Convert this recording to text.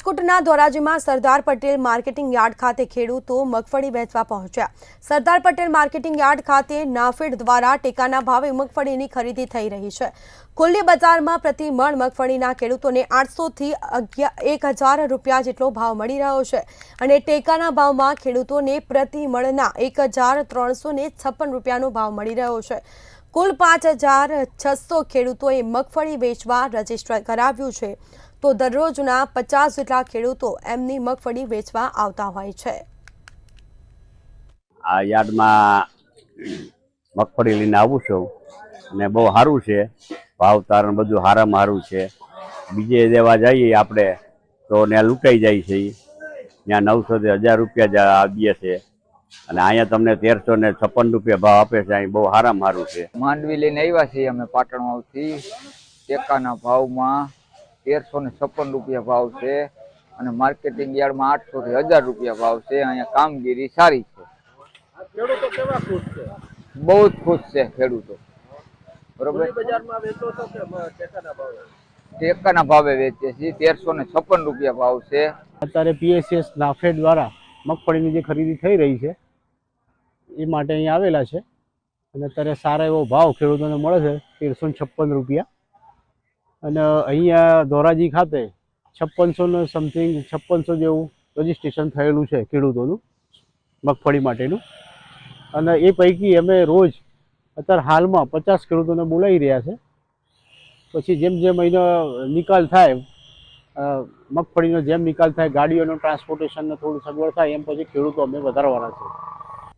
રાજકોટના ધોરાજીમાં Sardar Patel marketing yard ખાતે ખેડૂતો મગફળી વેચવા પહોંચ્યા। સરદાર પટેલ માર્કેટિંગ યાર્ડ ખાતે નાફેડ દ્વારા ટેકાના ભાવે મગફળીની ખરીદી થઈ રહી છે। ખુલ્લી બજારમાં પ્રતિ મણ મગફળીના ખેડૂતોને 800 થી 1000 રૂપિયા જેટલો ભાવ મળી રહ્યો છે અને ટેકાના ભાવમાં ખેડૂતોને પ્રતિ મણના 1356 રૂપિયાનો ભાવ મળી રહ્યો છે। કુલ 5600 ખેડૂતોએ મગફળી વેચવા રજીસ્ટર કરાવ્યું છે, તો દરરોજના 50 જેટલા ખેડૂતો એમની મગફળી વેચવા આવતા હોય છે। આ યાર્ડમાં મગફળી લઈને આવું છું અને બહુ સારું છે, ભાવ તારણ બધું સારામાં સારું છે। બીજે દેવા જઈએ આપણે તો ત્યાં લૂંટાઈ જાય છે, ત્યાં 900 થી 1000 રૂપિયા આપીએ છે અને અહીંયા તમને 1356 રૂપિયા ભાવ આપે છે। અહીં બહુ સારામાં સારું છે। માંડવી લઈને આવ્યા છીએ અમે પાટણમાંથી। ટેકાના ભાવમાં 1356 રૂપિયા ભાવ છે અને માર્કેટિંગ યાર્ડમાં 800 થી 1000 રૂપિયા ભાવ છે। અહીંયા કામગીરી સારી છે, ખેડૂતો કેવા ખુશ છે? બહુ જ ખુશ છે ખેડૂતો। બરોબર, બજારમાં વેચો છો કે ટેકાના ભાવે? ટેકાના ભાવે વેચીએ છીએ। 1356 રૂપિયા ભાવ છે। અત્યારે પીએસએસ નાફેડ દ્વારા મગફળીની જે ખરીદી થઈ રહી છે એ માટે અહીં આવેલા છે અને અત્યારે સારા એવો ભાવ ખેડૂતોને મળે છે, 1356 રૂપિયા। અને અહીંયા ધોરાજી ખાતે 5600 સમથિંગ 5600 જેવું રજીસ્ટ્રેશન થયેલું છે ખેડૂતોનું મગફળી માટેનું। અને એ પૈકી અમે રોજ અત્યારે હાલમાં 50 ખેડૂતોને બોલાવી રહ્યા છે। પછી જેમ જેમ અહીંનો નિકાલ થાય, મગફળીનો જેમ નિકાલ થાય, ગાડીઓનો ટ્રાન્સપોર્ટેશનને થોડું સગવડ થાય એમ પછી ખેડૂતો અમે વધારવાના છે।